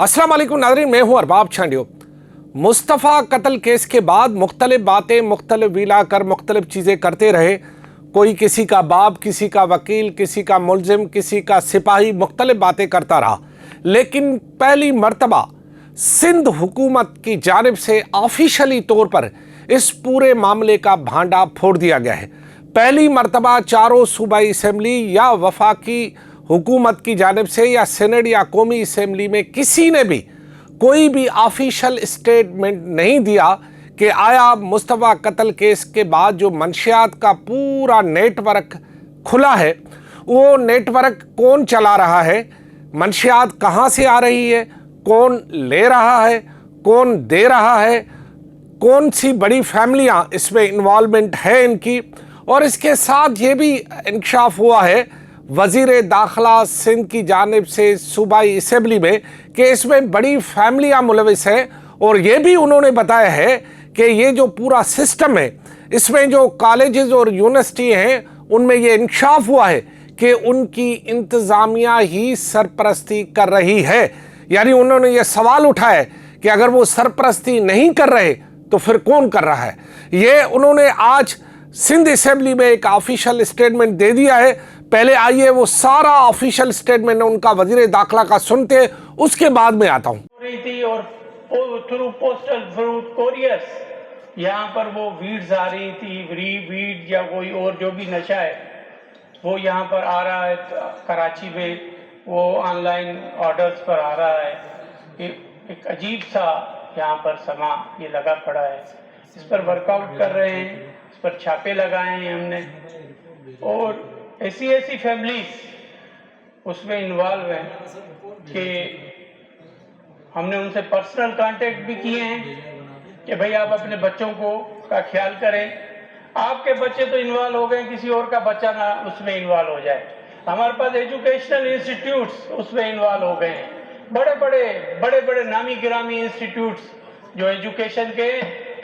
अस्सलाम वालेकुम नाज़रीन, मैं हूं अरबाब छांडियो। मुस्तफ़ा कत्ल केस के बाद मुख्तलिफ बातें, मुख्तलिफ विला कर मुख्तलिफ चीज़ें करते रहे। कोई किसी का बाप, किसी का वकील, किसी का मुलजिम, किसी का सिपाही, मुख्तलिफ बातें करता रहा। लेकिन पहली मर्तबा सिंध हुकूमत की जानिब से ऑफिशियली तौर पर इस पूरे मामले का भांडा फोड़ दिया गया है। पहली मर्तबा चारों सूबाई असम्बली या वफाकी हुकूमत की जानिब से या सेनेट या कौमी असम्बली में किसी ने भी कोई भी ऑफिशियल स्टेटमेंट नहीं दिया कि आया मुस्तफ़ा कत्ल केस के बाद जो मंशियात का पूरा नेटवर्क खुला है, वो नेटवर्क कौन चला रहा है, मंशियात कहाँ से आ रही है, कौन ले रहा है, कौन दे रहा है, कौन सी बड़ी फैमिलियाँ इसमें इन्वॉल्वमेंट है इनकी। और इसके साथ ये भी इंकशाफ हुआ है वज़ीर दाखिला सिंध की जानिब से सूबाई असम्बली में कि इसमें बड़ी फैमिलियाँ मुलविस हैं। और ये भी उन्होंने बताया है कि ये जो पूरा सिस्टम है, इसमें जो कॉलेजेस और यूनिवर्सिटी हैं, उनमें ये इंकशाफ हुआ है कि उनकी इंतज़ामिया ही सरपरस्ती कर रही है। यानी उन्होंने ये सवाल उठाया कि अगर वो सरपरस्ती नहीं कर रहे तो फिर कौन कर रहा है। ये उन्होंने आज सिंध असम्बली में एक ऑफिशियल स्टेटमेंट दे दिया है। पहले आइए वो सारा ऑफिशियल स्टेटमेंट उनका वजीर दाखिला का सुनते हैं, उसके बाद में आता हूँ। और थ्रू पोस्टल फ्रूट कोरियर्स यहाँ पर वो वीड्स आ रही थी, वीड या कोई और जो भी नशा है वो यहाँ पर आ रहा है। कराची में वो ऑनलाइन ऑर्डर्स पर आ रहा है। एक अजीब सा यहाँ पर समा ये लगा पड़ा है। इस पर वर्कआउट कर रहे हैं, इस पर छापे लगाए हैं हमने। और ऐसी फैमिलीज उसमें इन्वॉल्व हैं कि हमने उनसे पर्सनल कांटेक्ट भी किए हैं कि भाई आप अपने बच्चों को का ख्याल करें। आपके बच्चे तो इन्वॉल्व हो गए, किसी और का बच्चा ना उसमें इन्वॉल्व हो जाए। हमारे पास एजुकेशनल इंस्टीट्यूट्स उसमें इन्वॉल्व हो गए हैं, बड़े बड़े नामी गिरामी इंस्टीट्यूट्स जो एजुकेशन के,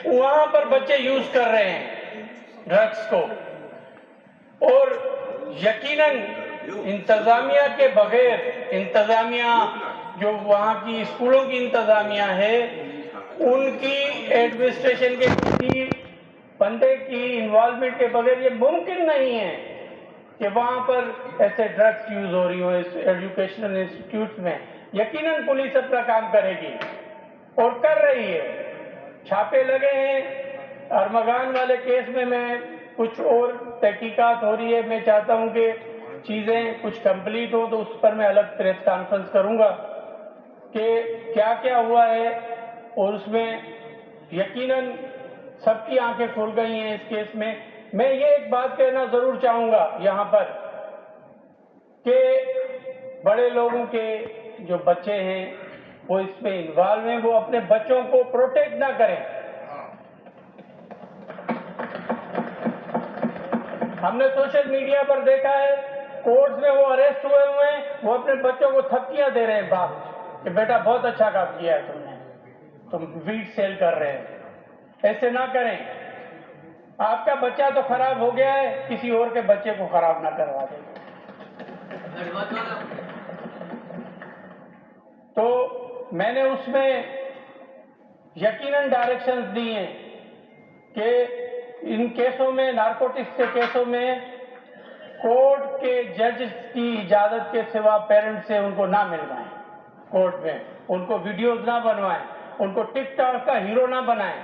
वहाँ पर बच्चे यूज कर रहे हैं ड्रग्स को। और यकीनन इंतजामिया के बगैर, इंतजामिया जो वहाँ की स्कूलों की इंतजामिया है, उनकी एडमिनिस्ट्रेशन के किसी बंदे की इन्वॉल्वमेंट के बगैर ये मुमकिन नहीं है कि वहाँ पर ऐसे ड्रग्स यूज हो रही हो इस एजुकेशनल इंस्टीट्यूट में। यकीनन पुलिस अपना काम करेगी और कर रही है। छापे लगे हैं। अरमगान वाले केस में मैं कुछ और तहकीकात हो रही है। मैं चाहता हूं कि चीज़ें कुछ कंप्लीट हो तो उस पर मैं अलग प्रेस कॉन्फ्रेंस करूंगा कि क्या क्या हुआ है। और उसमें यकीनन सबकी आंखें खुल गई हैं इस केस में। मैं ये एक बात कहना जरूर चाहूंगा यहाँ पर कि बड़े लोगों के जो बच्चे हैं वो इसमें इन्वॉल्व हैं, वो अपने बच्चों को प्रोटेक्ट ना करें। हमने सोशल मीडिया पर देखा है, कोर्ट्स में वो अरेस्ट हुए हैं, वो अपने बच्चों को थपकियां दे रहे हैं बाप कि बेटा बहुत अच्छा काम किया है तुमने, तुम वीड सेल कर रहे हैं। ऐसे ना करें। आपका बच्चा तो खराब हो गया है, किसी और के बच्चे को खराब ना करवा दें। तो मैंने उसमें यकीनन डायरेक्शंस दी हैं कि इन केसों में, नारकोटिक्स के केसों में, कोर्ट के जज की इजाजत के सिवा पेरेंट्स से उनको ना मिलवाएं। कोर्ट में उनको वीडियोस ना बनवाएं, उनको टिकटॉक का हीरो ना बनाएं।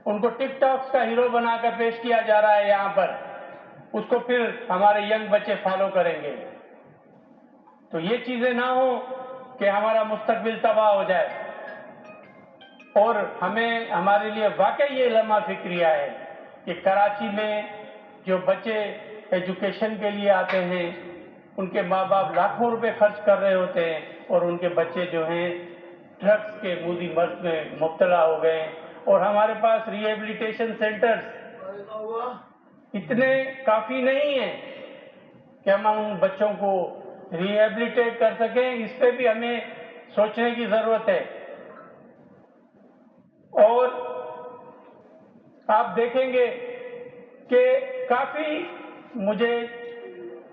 उनको टिकटॉक का हीरो बनाकर पेश किया जा रहा है यहाँ पर, उसको फिर हमारे यंग बच्चे फॉलो करेंगे। तो ये चीजें ना हो कि हमारा मुस्तकबिल तबाह हो जाए। और हमें, हमारे लिए वाकई ये लम्हा फिक्रिया है कि कराची में जो बच्चे एजुकेशन के लिए आते हैं, उनके माँ बाप लाखों रुपए खर्च कर रहे होते हैं और उनके बच्चे जो हैं ड्रग्स के मूदी मर्द में मुब्तला हो गए। और हमारे पास रिहेबिलिटेशन सेंटर्स इतने काफी नहीं है कि हम उन बच्चों को रिहेबिलिटेट कर सकें। इस पे भी हमें सोचने की जरूरत है। और आप देखेंगे कि काफी मुझे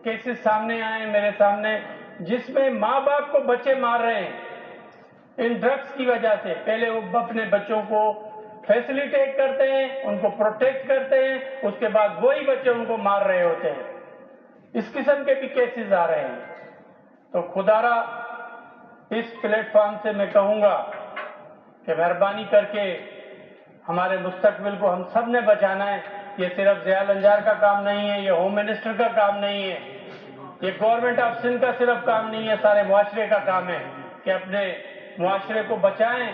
केसेस सामने आए मेरे सामने जिसमें माँ बाप को बच्चे मार रहे हैं। ان ڈرگس کی وجہ سے پہلے وہ اپنے بچوں کو فیسیلیٹیٹ کرتے ہیں, ان کو پروٹیکٹ کرتے ہیں, اس کے بعد وہی بچے ان کو مار رہے ہوتے ہیں. اس قسم کے بھی کیسز آ رہے ہیں. تو خدا را اس پلیٹ فارم سے میں کہوں گا کہ مہربانی کر کے ہمارے مستقبل کو ہم سب نے بچانا ہے. یہ صرف ضیاء الانجار کا کام نہیں ہے, یہ ہوم منسٹر کا کام نہیں ہے, یہ گورنمنٹ آف سندھ کا صرف کام نہیں ہے, سارے معاشرے کا کام ہے کہ اپنے معاشرے کو بچائیں,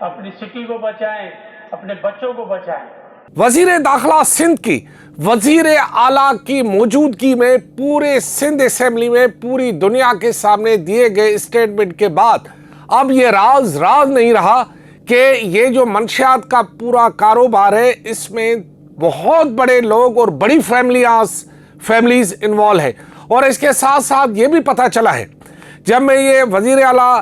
اپنی سٹی کو بچائیں, اپنے بچوں کو بچائیں. وزیر داخلہ سندھ کی وزیر اعلیٰ کی موجودگی میں پورے سندھ اسمبلی میں پوری دنیا کے سامنے دیے گئے اسٹیٹمنٹ کے بعد اب یہ راز نہیں رہا کہ یہ جو منشیات کا پورا کاروبار ہے اس میں بہت بڑے لوگ اور بڑی فیملیز انوالو ہے. اور اس کے ساتھ ساتھ یہ بھی پتہ چلا ہے, جب میں یہ وزیر اعلیٰ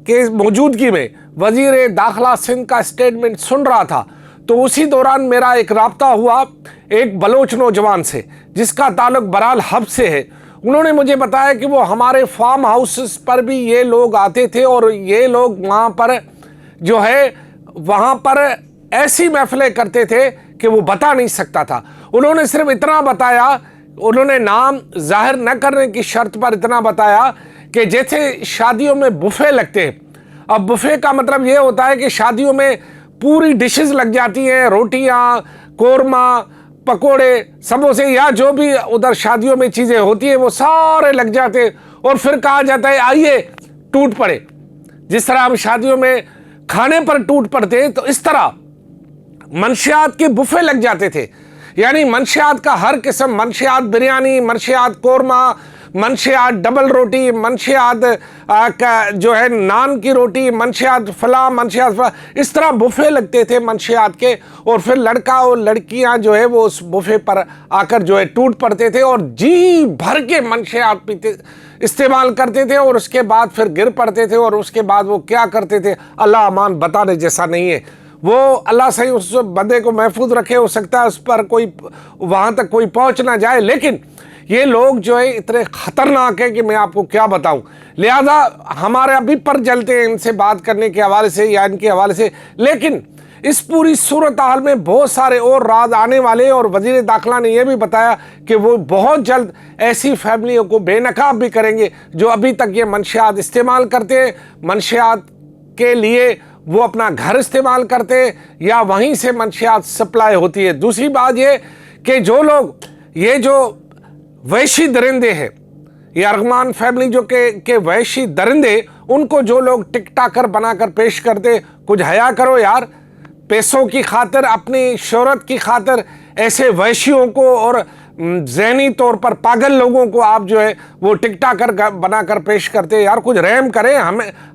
کے موجودگی میں وزیر داخلہ سندھ کا اسٹیٹمنٹ سن رہا تھا تو اسی دوران میرا ایک رابطہ ہوا ایک بلوچ نوجوان سے جس کا تعلق برال حب سے ہے. انہوں نے مجھے بتایا کہ وہ ہمارے فارم ہاؤسز پر بھی یہ لوگ آتے تھے اور یہ لوگ وہاں پر جو ہے وہاں پر ایسی محفلیں کرتے تھے کہ وہ بتا نہیں سکتا تھا. انہوں نے صرف اتنا بتایا, انہوں نے نام ظاہر نہ کرنے کی شرط پر اتنا بتایا کہ جیسے شادیوں میں بفے لگتے ہیں. اب بفے کا مطلب یہ ہوتا ہے کہ شادیوں میں پوری ڈشز لگ جاتی ہیں, روٹیاں, قورمہ, پکوڑے, سموسے یا جو بھی ادھر شادیوں میں چیزیں ہوتی ہیں وہ سارے لگ جاتے ہیں اور پھر کہا جاتا ہے آئیے ٹوٹ پڑے. جس طرح ہم شادیوں میں کھانے پر ٹوٹ پڑتے ہیں تو اس طرح منشیات کے بفے لگ جاتے تھے. یعنی منشیات کا ہر قسم, منشیات بریانی, منشیات قورمہ, منشیات ڈبل روٹی, منشیات جو ہے نان کی روٹی, منشیات فلاں, منشیات فلاں, اس طرح بفے لگتے تھے منشیات کے. اور پھر لڑکا اور لڑکیاں جو ہے وہ اس بفے پر آ کر جو ہے ٹوٹ پڑتے تھے اور جی بھر کے منشیات پیتے استعمال کرتے تھے اور اس کے بعد پھر گر پڑتے تھے اور اس کے بعد وہ کیا کرتے تھے اللہ امان بتانے جیسا نہیں ہے. وہ اللہ صحیح اس بندے کو محفوظ رکھے, ہو سکتا ہے اس پر کوئی وہاں تک کوئی پہنچ نہ جائے, لیکن یہ لوگ جو ہے اتنے خطرناک ہیں کہ میں آپ کو کیا بتاؤں. لہذا ہمارے ابھی پر جلتے ہیں ان سے بات کرنے کے حوالے سے یا ان کے حوالے سے, لیکن اس پوری صورتحال میں بہت سارے اور راز آنے والے. اور وزیر داخلہ نے یہ بھی بتایا کہ وہ بہت جلد ایسی فیملیوں کو بے نقاب بھی کریں گے جو ابھی تک یہ منشیات استعمال کرتے ہیں, منشیات کے لیے وہ اپنا گھر استعمال کرتے ہیں یا وہیں سے منشیات سپلائی ہوتی ہے. دوسری بات یہ کہ جو لوگ یہ جو وحشی درندے ہیں, یہ ارغمان فیملی جو کہ وحشی درندے, ان کو جو لوگ ٹک ٹاکر بنا کر پیش کرتے, کچھ حیا کرو یار. پیسوں کی خاطر, اپنی شہرت کی خاطر ایسے وحشیوں کو اور ذہنی طور پر پاگل لوگوں کو آپ جو ہے وہ ٹک ٹاکر بنا کر پیش کرتے. یار کچھ رحم کریں,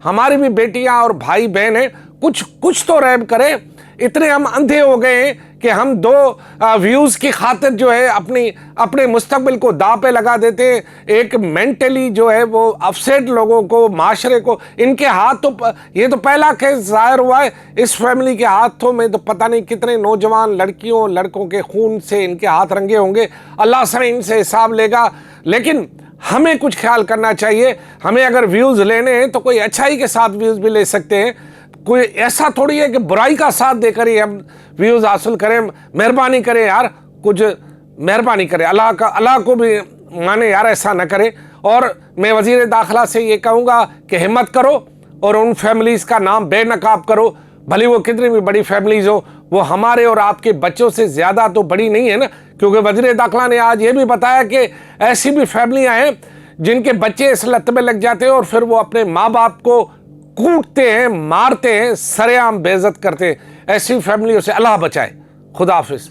ہماری بھی بیٹیاں اور بھائی بہن ہیں, کچھ تو رحم کریں. اتنے ہم اندھے ہو گئے ہیں کہ ہم 2 ویوز کی خاطر جو ہے اپنے مستقبل کو داں پہ لگا دیتے ہیں. ایک مینٹلی جو ہے وہ اپسیٹ لوگوں کو, معاشرے کو, ان کے ہاتھ تو یہ تو پہلا کیس ظاہر ہوا ہے اس فیملی کے ہاتھوں میں, تو پتہ نہیں کتنے نوجوان لڑکیوں لڑکوں کے خون سے ان کے ہاتھ رنگے ہوں گے. اللہ سے ان سے حساب لے گا. لیکن ہمیں کچھ خیال کرنا چاہیے. ہمیں اگر ویوز لینے ہیں تو کوئی اچھائی کے ساتھ ویوز بھی لے سکتے ہیں. کوئی ایسا تھوڑی ہے کہ برائی کا ساتھ دے کر ہی ہم ویوز حاصل کریں. مہربانی کریں یار, کچھ مہربانی کریں, اللہ کو بھی مانے یار, ایسا نہ کرے. اور میں وزیر داخلہ سے یہ کہوں گا کہ ہمت کرو اور ان فیملیز کا نام بے نقاب کرو, بھلی وہ کتنی بھی بڑی فیملیز ہو. وہ ہمارے اور آپ کے بچوں سے زیادہ تو بڑی نہیں ہے نا, کیونکہ وزیر داخلہ نے آج یہ بھی بتایا کہ ایسی بھی فیملیاں ہیں جن کے بچے اس لت میں لگ جاتے ہیں اور پھر وہ اپنے ماں باپ کو کوٹتے ہیں, مارتے ہیں, سرعام بے عزت کرتے ہیں. ایسی فیملیوں سے اللہ بچائے. خدا حافظ.